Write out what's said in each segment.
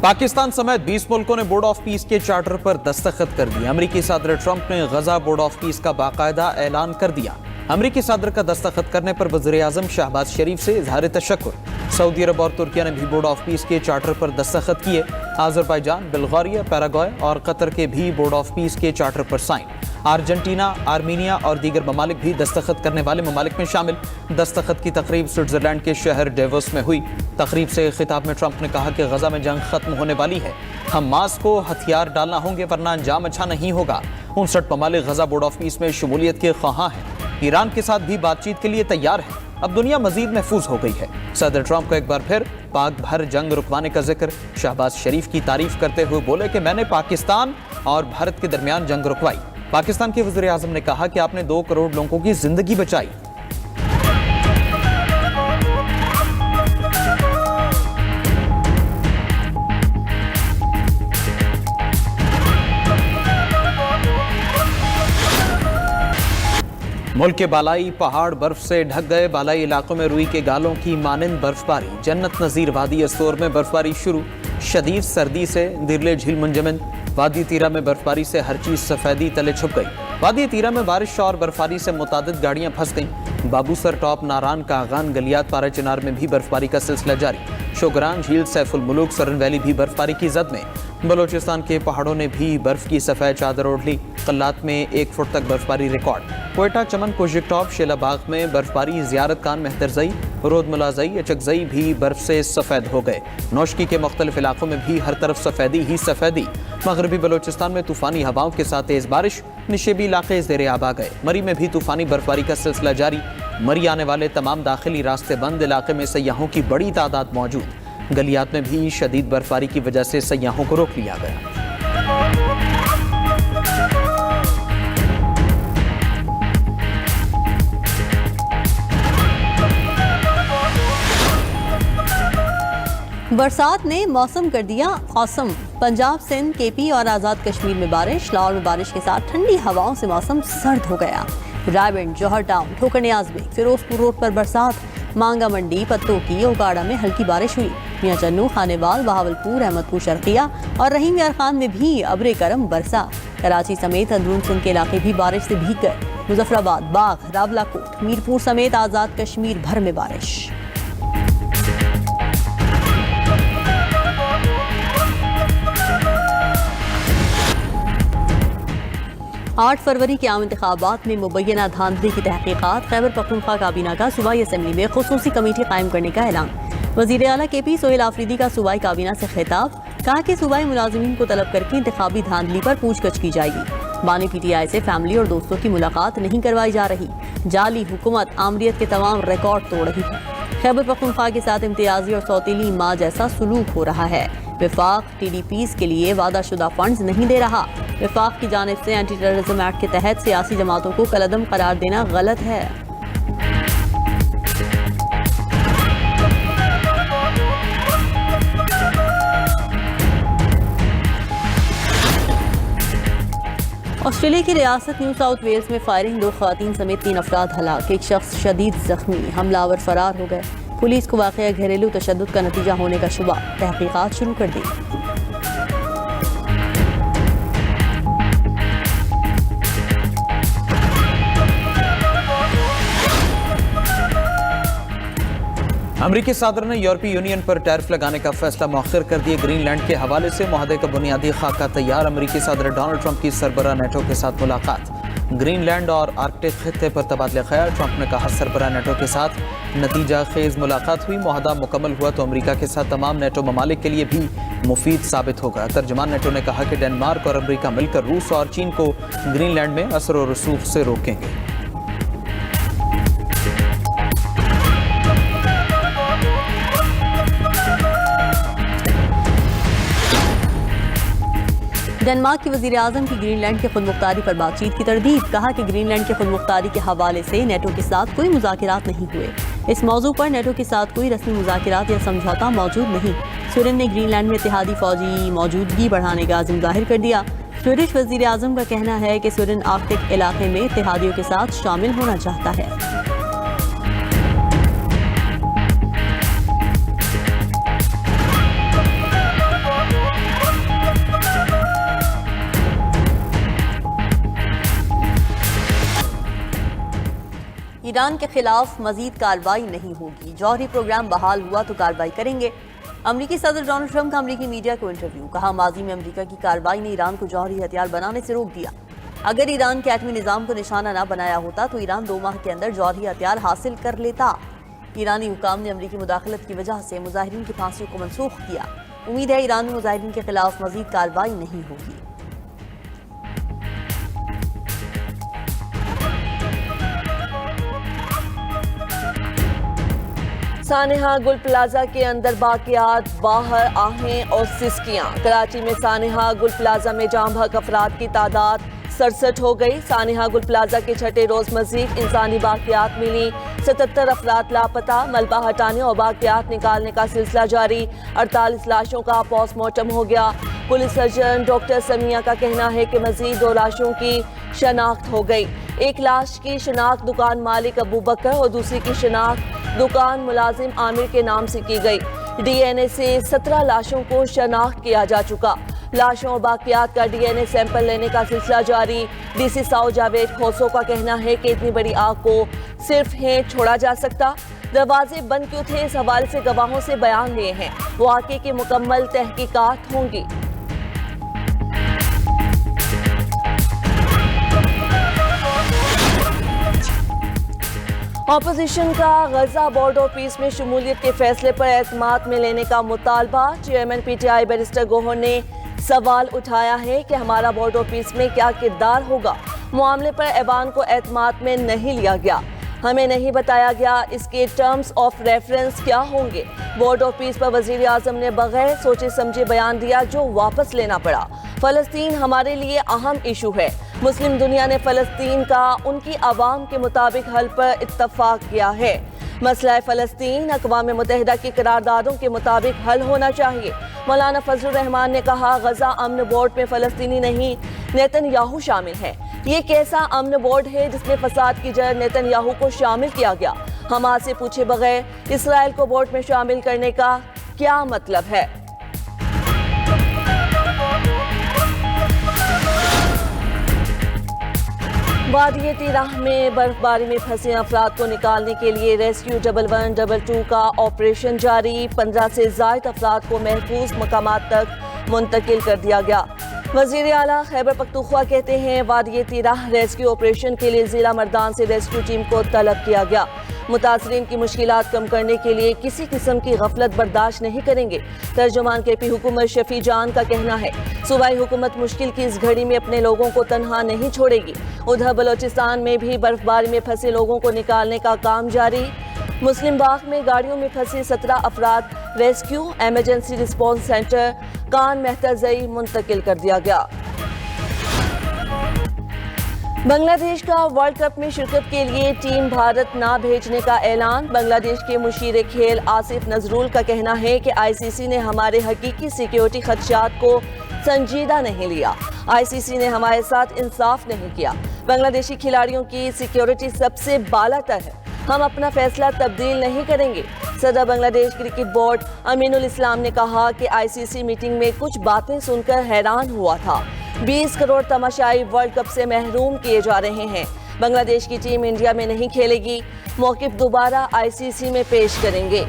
पाकिस्तान समेत 20 मुल्कों ने बोर्ड ऑफ पीस के चार्टर पर दस्तखत कर दिए। अमरीकी सदर ट्रंप ने गजा बोर्ड ऑफ पीस का बाकायदा ऐलान कर दिया। अमरीकी सदर का दस्तखत करने पर वज़ीर आज़म शहबाज शरीफ से इजहार तशक्कुर। सऊदी अरब और तुर्किया ने भी बोर्ड ऑफ पीस के चार्टर पर दस्तखत किए। आज़रबाईजान, बुल्गारिया, पैराग्वे और कतर के भी बोर्ड ऑफ पीस के चार्टर पर साइन। अर्जेंटीना, आर्मीनिया और दीगर ममालिक भी दस्तखत करने वाले ममालिक में शामिल। दस्तखत की तकरीब स्विट्जरलैंड के शहर डेवोस में हुई। तकरीब से खिताब में ट्रंप ने कहा कि गजा में जंग खत्म होने वाली है। हमास को हथियार डालना होंगे वरना अंजाम अच्छा नहीं होगा। 59 ममालिक गजा बोर्ड ऑफ पीस में शमूलियत के ख्वाहां हैं। ईरान के साथ भी बातचीत के लिए तैयार है। अब दुनिया मजीद महफूज हो गई है। सदर ट्रंप को एक बार फिर पाक भर जंग रुकवाने का जिक्र। शहबाज शरीफ की तारीफ करते हुए बोले कि मैंने पाकिस्तान और भारत के दरमियान जंग रुकवाई। पाकिस्तान के वज़ीर आज़म ने कहा कि आपने 2 करोड़ लोगों की जिंदगी बचाई। मुल्क के बालाई पहाड़ बर्फ से ढक गए। बालाई इलाकों में रुई के गालों की मानिंद बर्फबारी। जन्नत नज़ीर वादी अस्तोर में बर्फबारी शुरू। शदीद सर्दी से दिरले झील मुंजमद। वादी तीरा में बर्फबारी से हर चीज सफेदी तले छुप गई। वादी तीरा में बारिश और बर्फबारी से मुतादिद गाड़ियां फंस गईं। बाबूसर, टॉप, नारान, कागान, गलियात, पारा चिनार में भी बर्फबारी का सिलसिला जारी। शोगरान, झील, सैफुल मुलूक, सरन वैली भी बर्फबारी की जद में। बलोचिस्तान के पहाड़ों ने भी बर्फ की सफेद चादर ओढ़ ली। कल्लात में 1 फुट तक बर्फबारी रिकॉर्ड। कोयटा, चमन, कोशिक टॉप, शेलाबाग में बर्फबारी। जियारत खान, मेहतरजई, रोद मुलाजई, अचकजई भी बर्फ से सफेद हो गए। नौशकी के मुख्तलिफ इलाकों में भी हर तरफ सफेदी ही सफेदी। मगरबी बलोचिस्तान में तूफानी हवाओं के साथ तेज बारिश। निशेबी इलाके ज़ेरे आब आ गए। मरी में भी तूफानी बर्फबारी का सिलसिला जारी। मरी आने वाले तमाम दाखिली रास्ते बंद। इलाके में सयाहों की बड़ी तादाद मौजूद। गलियात में भी शदीद बर्फबारी की वजह से सयाहों को रोक लिया गया। बरसात ने मौसम कर दिया औसम। पंजाब, सिंध, केपी और आज़ाद कश्मीर में बारिश। लाहौर में बारिश के साथ ठंडी हवाओं से मौसम सर्द हो गया। रायबंड, जौहर टाउन, ठोकर नियाज़ में, फिरोजपुर रोड पर बरसात। मांगा मंडी, पत्तों की, ओगाड़ा में हल्की बारिश हुई। मियां चन्नू, खानेवाल, बहावलपुर, अहमदपुर शर्किया और रहीम यार खान में भी अब्रे करम बरसा। कराची समेत अंदरून सिंध के इलाके भी बारिश से भीग गए। मुजफ्फराबाद, बाग, रावलाकोट, मीरपुर समेत आज़ाद कश्मीर भर में बारिश। 8 फरवरी के आम इंतखाबात में मुबैना धांधली की तहकीकात। खैबर पख्तूनख्वा काबीना का सूबाई असम्बली में खुसूसी कमेटी कायम करने का ऐलान। वज़ीर आला केपी सोहेल आफरीदी का सूबाई काबीना से खिताब। कहा कि सूबाई मुलाजिमीन को तलब करके इंतखाबी धांधली पर पूछगछ की जाएगी। बानी PTI से फैमिली और दोस्तों की मुलाकात नहीं करवाई जा रही। जाली हुकूमत आमरीत के तमाम रिकॉर्ड तोड़ रही है। खैबर पख्तूनख्वा के साथ इम्तियाजी और सौतीली माँ जैसा सलूक हो रहा है। वफाक TDPs के लिए वादाशुदा फंड्स नहीं दे रहा। वफाक की जानिब से एंटी टेररिज्म एक्ट के तहत सियासी जमातों को कलअदम करार देना गलत है। ऑस्ट्रेलिया की रियासत न्यू साउथ वेल्स में फायरिंग। 2 ख़वातीन समेत 3 अफराद हलाक। एक शख्स शदीद जख्मी। हमलावर फरार हो गए। पुलिस को वाक़या घरेलू तशद्दुद का नतीजा होने का शुबा। तहकीकात शुरू कर दी। अमरीकी सदर ने यूरोपीय यूनियन पर टैरिफ लगाने का फैसला मौखर कर दिए। ग्रीनलैंड के हवाले से मुआहदे का बुनियादी खाका तैयार। अमरीकी सदर डोनाल्ड ट्रंप की सरबराह नेटो के साथ मुलाकात। ग्रीनलैंड और आर्कटिक खित्ते पर तबादला ख्याल। ट्रंप ने कहा सरबराह नेटो के साथ नतीजा खेज मुलाकात हुई। मुआहदा मुकम्मल हुआ तो अमरीका के साथ तमाम नेटो ममालिक के लिए भी मुफीद साबित होगा। तर्जुमान नेटो ने कहा कि डेनमार्क और अमरीका मिलकर रूस और चीन को ग्रीनलैंड में असर और रसूख से रोकेंगे। डेनमार्क की वज़ीर आज़म की ग्रीनलैंड के खुदमुख्तारी पर बातचीत की तरदीद। कहा कि ग्रीनलैंड के खुदमुख्तारी के हवाले से नेटो के साथ कोई मुज़ाकिरात नहीं हुए। इस मौजू पर नेटो के साथ कोई रस्मी मुज़ाकिरात या समझौता मौजूद नहीं। स्वीडन ने ग्रीनलैंड में इत्तेहादी फौजी मौजूदगी बढ़ाने का आज़म जाहिर कर दिया। स्वीडिश वज़ीर आज़म का कहना है कि स्वीडन आर्कटिक इलाके में इत्तेहादियों के साथ शामिल होना चाहता है। ایران کے خلاف مزید کارروائی نہیں ہوگی، جوہری پروگرام بحال ہوا تو کارروائی کریں گے۔ امریکی صدر ڈونلڈ ٹرمپ کا امریکی میڈیا کو انٹرویو، کہا ماضی میں امریکہ کی کارروائی نے ایران کو جوہری ہتھیار بنانے سے روک دیا۔ اگر ایران کے ایٹمی نظام کو نشانہ نہ بنایا ہوتا تو ایران 2 ماہ کے اندر جوہری ہتھیار حاصل کر لیتا۔ ایرانی حکام نے امریکی مداخلت کی وجہ سے مظاہرین کی پھانسیوں کو منسوخ کیا۔ امید ہے ایران میں مظاہرین کے خلاف مزید کارروائی نہیں ہوگی۔ سانحہ گل پلازہ کے اندر باقیات، باہر آہیں اور سسکیاں۔ کراچی میں سانحہ گل پلازہ میں جاں بحق افراد کی تعداد 67 ہو گئی۔ سانحہ گل پلازہ کے چھٹے روز مزید انسانی باقیات ملی، 77 افراد لاپتہ، ملبہ ہٹانے اور باقیات نکالنے کا سلسلہ جاری۔ 48 لاشوں کا پوسٹ مارٹم ہو گیا۔ پولیس سرجن ڈاکٹر سمیہ کا کہنا ہے کہ مزید 2 لاشوں کی شناخت ہو گئی۔ ایک لاش کی شناخت دکان مالک ابو بکر اور دوسری کی شناخت دکان ملازم عامر کے نام سے کی گئی۔ ڈی این اے سے 17 لاشوں کو شناخت کیا جا چکا۔ لاشوں اور باقیات کا ڈی این اے سیمپل لینے کا سلسلہ جاری۔ D C south Javed Khoso کا کہنا ہے کہ اتنی بڑی آگ کو صرف چھوڑا جا سکتا۔ دروازے بند کیوں تھے، اس حوالے سے گواہوں سے بیان لیے ہیں۔ واقعے کی مکمل تحقیقات ہوں گی۔ اپوزیشن کا غزہ بورڈ آف پیس میں شمولیت کے فیصلے پر اعتماد میں لینے کا مطالبہ۔ چیئرمین پی ٹی آئی بیرسٹر گوہر نے سوال اٹھایا ہے کہ ہمارا بورڈ آف پیس میں کیا کردار ہوگا۔ معاملے پر ایوان کو اعتماد میں نہیں لیا گیا، ہمیں نہیں بتایا گیا اس کے ٹرمز آف ریفرنس کیا ہوں گے۔ بورڈ آف پیس پر وزیر اعظم نے بغیر سوچے سمجھے بیان دیا جو واپس لینا پڑا۔ فلسطین ہمارے لیے اہم ایشو ہے۔ مسلم دنیا نے فلسطین کا ان کی عوام کے مطابق حل پر اتفاق کیا ہے۔ مسئلہ فلسطین اقوام متحدہ کی قراردادوں کے مطابق حل ہونا چاہیے۔ مولانا فضل الرحمان نے کہا غزہ امن بورڈ میں فلسطینی نہیں، نیتن یاہو شامل ہے۔ یہ کیسا امن بورڈ ہے جس میں فساد کی جڑ نیتن یاہو کو شامل کیا گیا؟ حماس سے پوچھے بغیر اسرائیل کو بورڈ میں شامل کرنے کا کیا مطلب ہے؟ وادی تیرہ میں برف باری میں پھنسے افراد کو نکالنے کے لیے ریسکیو 1112 کا آپریشن جاری۔ 15 سے زائد افراد کو محفوظ مقامات تک منتقل کر دیا گیا۔ وزیر اعلیٰ خیبر پختونخوا کہتے ہیں وادی تیرہ ریسکیو آپریشن کے لیے ضلع مردان سے ریسکیو ٹیم کو طلب کیا گیا۔ متاثرین کی مشکلات کم کرنے کے لیے کسی قسم کی غفلت برداشت نہیں کریں گے۔ ترجمان کے پی حکومت شفیع جان کا کہنا ہے صوبائی حکومت مشکل کی اس گھڑی میں اپنے لوگوں کو تنہا نہیں چھوڑے گی۔ ادھر بلوچستان میں بھی برف باری میں پھنسے لوگوں کو نکالنے کا کام جاری۔ مسلم باغ میں گاڑیوں میں پھنسے 17 افراد ریسکیو ایمرجنسی رسپانس سینٹر کان مہتزئی منتقل کر دیا گیا۔ بنگلہ دیش کا ورلڈ کپ میں شرکت کے لیے ٹیم بھارت نہ بھیجنے کا اعلان۔ بنگلہ دیش کے مشیر کھیل آصف نذرول کا کہنا ہے کہ آئی سی سی نے ہمارے حقیقی سیکیورٹی خدشات کو سنجیدہ نہیں لیا۔ آئی سی سی نے ہمارے ساتھ انصاف نہیں کیا۔ بنگلہ دیشی کھلاڑیوں کی سیکیورٹی سب سے بالا تر ہے، ہم اپنا فیصلہ تبدیل نہیں کریں گے۔ صدر بنگلہ دیش کرکٹ بورڈ امین الاسلام نے کہا کہ آئی سی سی میٹنگ میں کچھ باتیں سن کر حیران ہوا تھا۔ 20 کروڑ تماشائی ورلڈ کپ سے محروم کیے جا رہے ہیں۔ بنگلہ دیش کی ٹیم انڈیا میں نہیں کھیلے گی، موقف دوبارہ آئی سی سی میں پیش کریں گے۔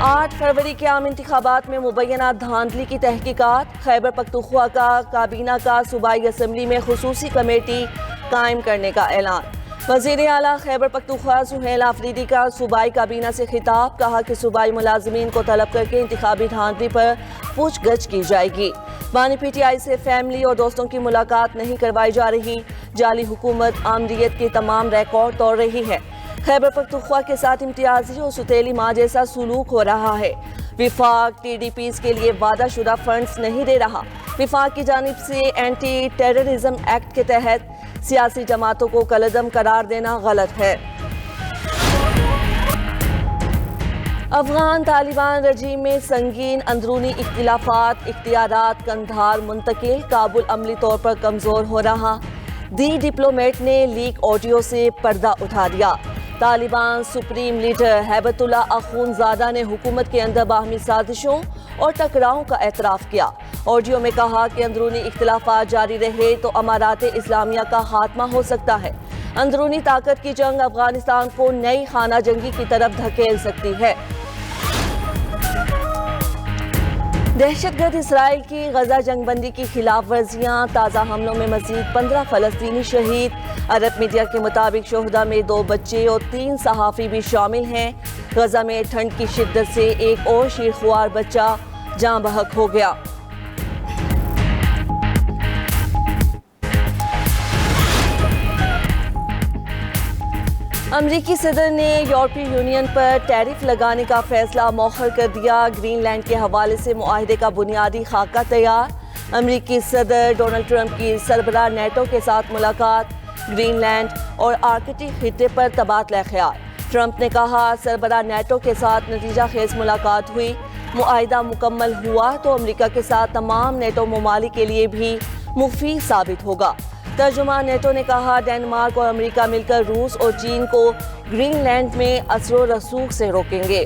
8 فروری کے عام انتخابات میں مبینہ دھاندلی کی تحقیقات۔ خیبر پختونخوا کا کابینہ کا صوبائی اسمبلی میں خصوصی کمیٹی قائم کرنے کا اعلان۔ وزیر اعلیٰ خیبر پختونخوا سہیل آفریدی کا صوبائی کابینہ سے خطاب، کہا کہ صوبائی ملازمین کو طلب کر کے انتخابی دھاندلی پر پوچھ گچھ کی جائے گی۔ بانی پی ٹی آئی سے فیملی اور دوستوں کی ملاقات نہیں کروائی جا رہی۔ جعلی حکومت آمریت کے تمام ریکارڈ توڑ رہی ہے۔ خیبر پختونخوا کے ساتھ امتیازی اور ستیلی ماں جیسا سلوک ہو رہا ہے۔ وفاق ٹی ڈی پیز کے لیے وعدہ شدہ فنڈز نہیں دے رہا۔ وفاق کی جانب سے اینٹی ٹیررزم ایکٹ کے تحت سیاسی جماعتوں کو کالعدم قرار دینا غلط ہے۔ افغان طالبان رجیم میں سنگین اندرونی اختلافات، اختیارات قندھار منتقل، کابل عملی طور پر کمزور ہو رہا۔ دی ڈپلومیٹ نے لیک آڈیو سے پردہ اٹھا دیا۔ طالبان سپریم لیڈر ہیبت اللہ اخونزادہ نے حکومت کے اندر باہمی سازشوں اور ٹکراؤں کا اعتراف کیا۔ آڈیو میں کہا کہ اندرونی اختلافات جاری رہے تو امارات اسلامیہ کا خاتمہ ہو سکتا ہے۔ अंदरूनी ताकत की जंग अफगानिस्तान को नई खाना जंगी की तरफ धकेल सकती है। दहशतगर्द इसराइल की गजा जंगबंदी की खिलाफ वर्जियाँ, ताज़ा हमलों में मजीद 15 फलस्तीनी शहीद। अरब मीडिया के मुताबिक शोहदा में 2 बच्चे और 3 सहाफ़ी भी शामिल हैं। गजा में ठंड की शिद्दत से एक और शीरख्वार बच्चा जाँ बहक हो गया। अमरीकी सदर ने यूरोपीय यूनियन पर टैरिफ लगाने का फैसला मौखर कर दिया। ग्रीनलैंड के हवाले से मुआहदे का बुनियादी खाका तैयार। अमरीकी सदर डोनाल्ड ट्रंप की सरबराह नेटो के साथ मुलाकात। ग्रीनलैंड और आर्कटिक खित्ते पर तबादला ख्याल। ट्रंप ने कहा, सरबराह नेटो के साथ नतीजा खेज मुलाकात हुई। मुआहदा मुकम्मल हुआ तो अमरीका के साथ तमाम नेटो ममालिक के लिए भी मुफीद साबित होगा। तर्जुमान नेटो ने कहा, डेनमार्क और अमेरिका मिलकर रूस और चीन को ग्रीनलैंड में असरो रसूख से रोकेंगे।